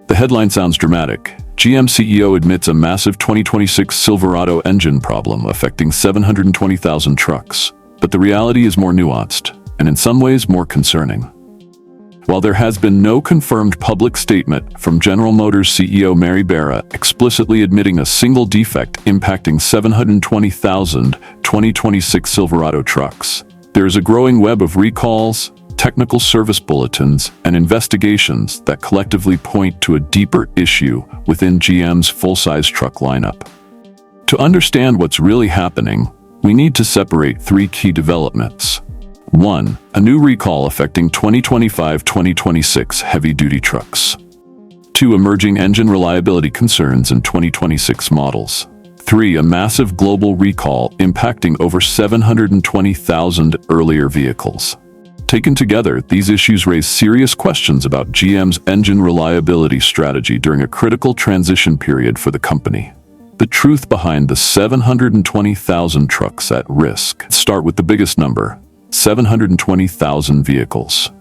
The headline sounds dramatic. GM CEO admits a massive 2026 Silverado engine problem affecting 720,000 trucks. But the reality is more nuanced, and in some ways more concerning. While there has been no confirmed public statement from General Motors CEO Mary Barra explicitly admitting a single defect impacting 720,000 2026 Silverado trucks, there is a growing web of recalls, technical service bulletins, and investigations that collectively point to a deeper issue within GM's full-size truck lineup. To understand what's really happening, we need to separate three key developments. 1. A new recall affecting 2025-2026 heavy-duty trucks. 2. Emerging engine reliability concerns in 2026 models. 3. A massive global recall impacting over 720,000 earlier vehicles. Taken together, these issues raise serious questions about GM's engine reliability strategy during a critical transition period for the company. The truth behind the 720,000 trucks at risk. Let's start with the biggest number, 720,000 vehicles.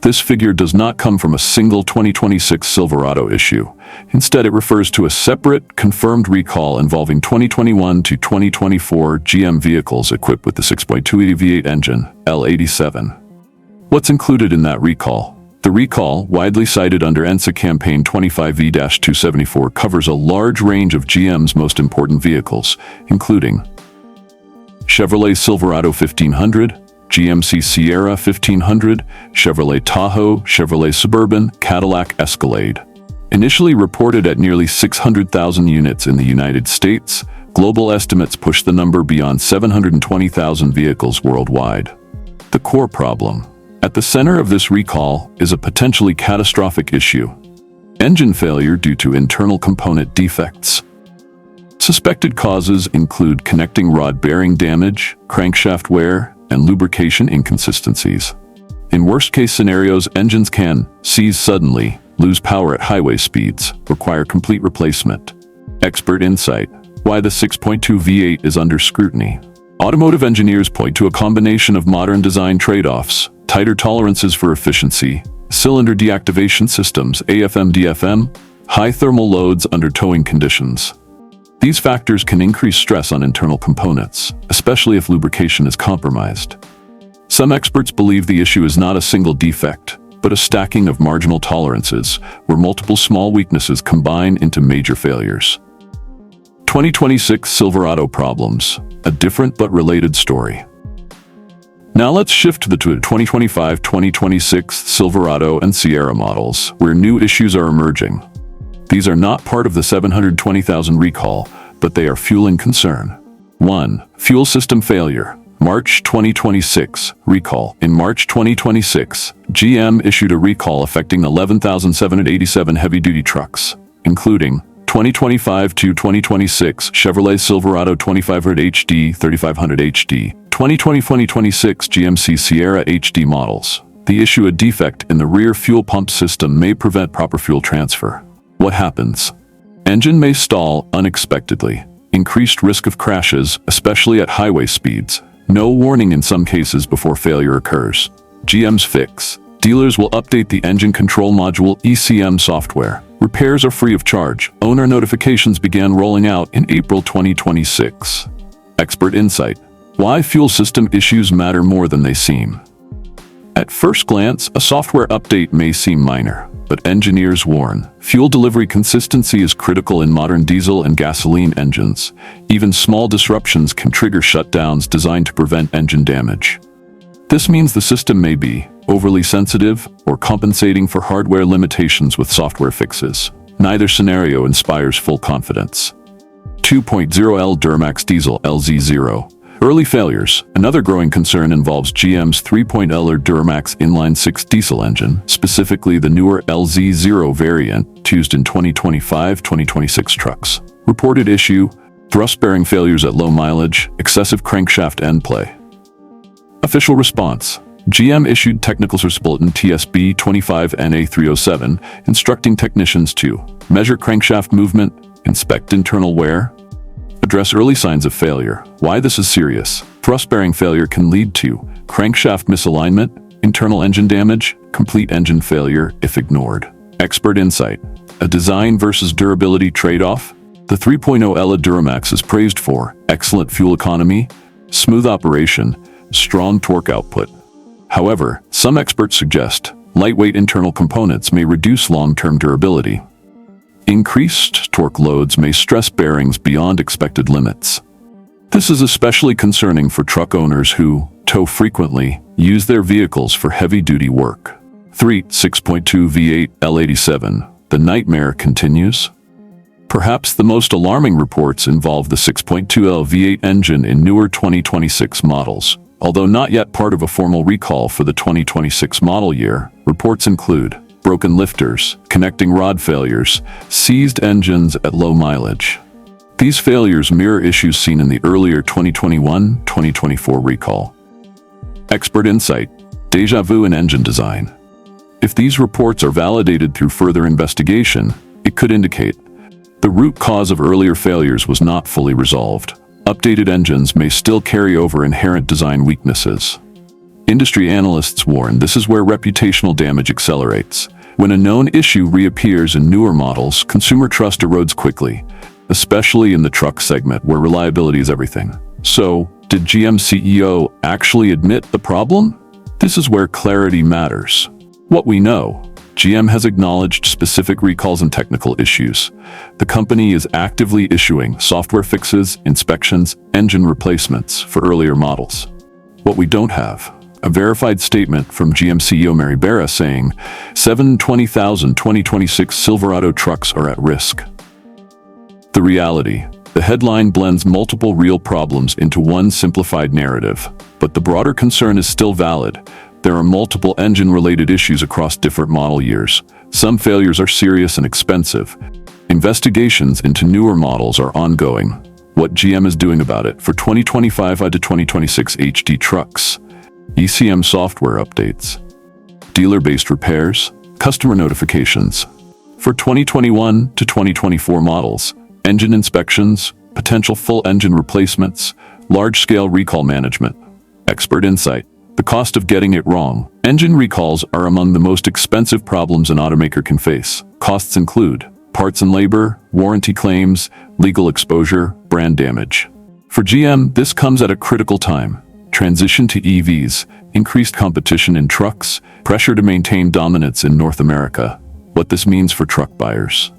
This figure does not come from a single 2026 Silverado issue. Instead, it refers to a separate, confirmed recall involving 2021 to 2024 GM vehicles equipped with the 6.2 V8 engine, L87. What's included in that recall? The recall, widely cited under NSA Campaign 25V-274, covers a large range of GM's most important vehicles, including Chevrolet Silverado 1500, GMC Sierra 1500, Chevrolet Tahoe, Chevrolet Suburban, Cadillac Escalade. Initially reported at nearly 600,000 units in the United States, global estimates push the number beyond 720,000 vehicles worldwide. The core problem. At the center of this recall is a potentially catastrophic issue: engine failure due to internal component defects. Suspected causes include connecting rod bearing damage, crankshaft wear, and lubrication inconsistencies. In worst-case scenarios, engines can seize suddenly, lose power at highway speeds, require complete replacement. Expert insight: why the 6.2 V8 is under scrutiny. Automotive engineers point to a combination of modern design trade-offs, tighter tolerances for efficiency, cylinder deactivation systems AFM DFM, high thermal loads under towing conditions. These factors can increase stress on internal components, especially if lubrication is compromised. Some experts believe the issue is not a single defect, but a stacking of marginal tolerances, where multiple small weaknesses combine into major failures. 2026 Silverado problems, a different but related story. Now let's shift to the 2025-2026 Silverado and Sierra models, where new issues are emerging. These are not part of the 720,000 recall, but they are fueling concern. 1. Fuel system failure. March 2026 recall. In March 2026, GM issued a recall affecting 11,787 heavy-duty trucks, including 2025 to 2026 Chevrolet Silverado 2500 HD, 3500 HD, 2020-2026 GMC Sierra HD models. The issue: a defect in the rear fuel pump system may prevent proper fuel transfer. What happens? Engine may stall unexpectedly. Increased risk of crashes, especially at highway speeds. No warning in some cases before failure occurs. GM's fix: dealers will update the engine control module ECM software. Repairs are free of charge. Owner notifications began rolling out in April 2026. Expert insight: why fuel system issues matter more than they seem. At first glance, a software update may seem minor, but engineers warn, fuel delivery consistency is critical in modern diesel and gasoline engines. Even small disruptions can trigger shutdowns designed to prevent engine damage. This means the system may be overly sensitive or compensating for hardware limitations with software fixes. Neither scenario inspires full confidence. 2.0L Duramax Diesel LZ0. Early failures. Another growing concern involves GM's 3.0L Duramax inline-six diesel engine, specifically the newer LZ0 variant, used in 2025-2026 trucks. Reported issue: thrust-bearing failures at low mileage, excessive crankshaft end play. Official response: GM issued Technical Service Bulletin TSB 25NA307, instructing technicians to measure crankshaft movement, inspect internal wear. Address early signs of failure. Why this is serious. Thrust bearing failure can lead to crankshaft misalignment, internal engine damage, complete engine failure if ignored. Expert insight. A design versus durability trade-off. The 3.0 Ella Duramax is praised for excellent fuel economy, smooth operation, strong torque output. However, some experts suggest lightweight internal components may reduce long-term durability. Increased torque loads may stress bearings beyond expected limits. This is especially concerning for truck owners who tow frequently, use their vehicles for heavy-duty work. 6.2 V8 L87. The nightmare continues. Perhaps the most alarming reports involve the 6.2L V8 engine in newer 2026 models. Although not yet part of a formal recall for the 2026 model year, reports include broken lifters, connecting rod failures, seized engines at low mileage. These failures mirror issues seen in the earlier 2021-2024 recall. Expert insight. Déjà vu in engine design. If these reports are validated through further investigation, it could indicate the root cause of earlier failures was not fully resolved. Updated engines may still carry over inherent design weaknesses. Industry analysts warn this is where reputational damage accelerates. When a known issue reappears in newer models, consumer trust erodes quickly, especially in the truck segment where reliability is everything. So, did GM CEO actually admit the problem? This is where clarity matters. What we know: GM has acknowledged specific recalls and technical issues. The company is actively issuing software fixes, inspections, engine replacements for earlier models. What we don't have: a verified statement from GM CEO Mary Barra saying 720,000 2026 Silverado trucks are at risk. The reality: the headline blends multiple real problems into one simplified narrative. But the broader concern is still valid. There are multiple engine-related issues across different model years. Some failures are serious and expensive. Investigations into newer models are ongoing. What GM is doing about it for 2025 to 2026 HD trucks. ECM software updates. Dealer-based repairs. Customer notifications. For 2021 to 2024 models. Engine inspections. Potential full engine replacements. Large-scale recall management. Expert insight. The cost of getting it wrong. Engine recalls are among the most expensive problems an automaker can face. Costs include parts and labor, warranty claims, legal exposure, brand damage. For GM, this comes at a critical time. Transition to EVs, increased competition in trucks, pressure to maintain dominance in North America. What this means for truck buyers.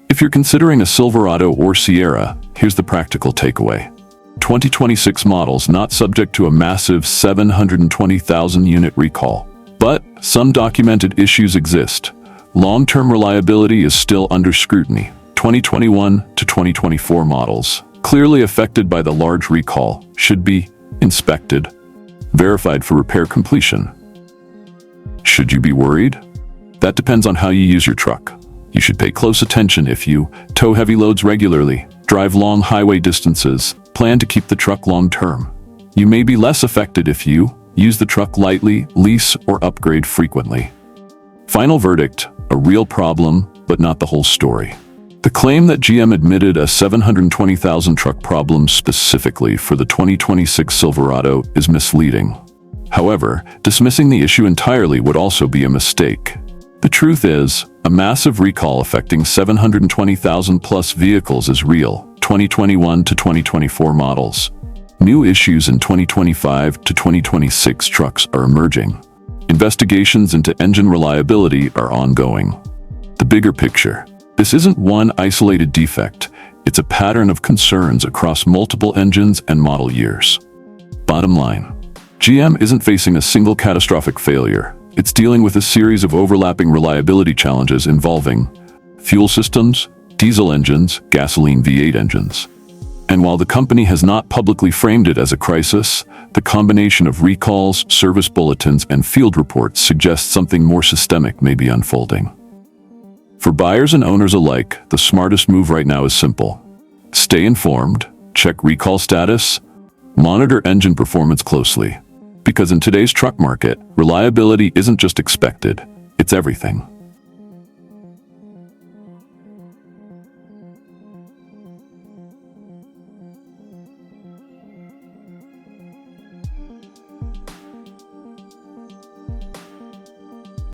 If you're considering a Silverado or Sierra, here's the practical takeaway. 2026 models not subject to a massive 720,000 unit recall. But some documented issues exist. Long-term reliability is still under scrutiny. 2021 to 2024 models, clearly affected by the large recall, should be inspected, verified for repair completion. Should you be worried? That depends on how you use your truck. You should pay close attention if you tow heavy loads regularly, drive long highway distances, plan to keep the truck long-term. You may be less affected if you use the truck lightly, lease, or upgrade frequently. Final verdict: a real problem, but not the whole story. The claim that GM admitted a 720,000 truck problem specifically for the 2026 Silverado is misleading. However, dismissing the issue entirely would also be a mistake. The truth is, a massive recall affecting 720,000 plus vehicles is real. 2021 to 2024 models. New issues in 2025 to 2026 trucks are emerging. Investigations into engine reliability are ongoing. The bigger picture: this isn't one isolated defect. It's a pattern of concerns across multiple engines and model years. Bottom line: GM isn't facing a single catastrophic failure. It's dealing with a series of overlapping reliability challenges involving fuel systems, diesel engines, gasoline V8 engines. And while the company has not publicly framed it as a crisis, the combination of recalls, service bulletins, and field reports suggests something more systemic may be unfolding. For buyers and owners alike, the smartest move right now is simple. Stay informed, check recall status, monitor engine performance closely. Because in today's truck market, reliability isn't just expected, it's everything.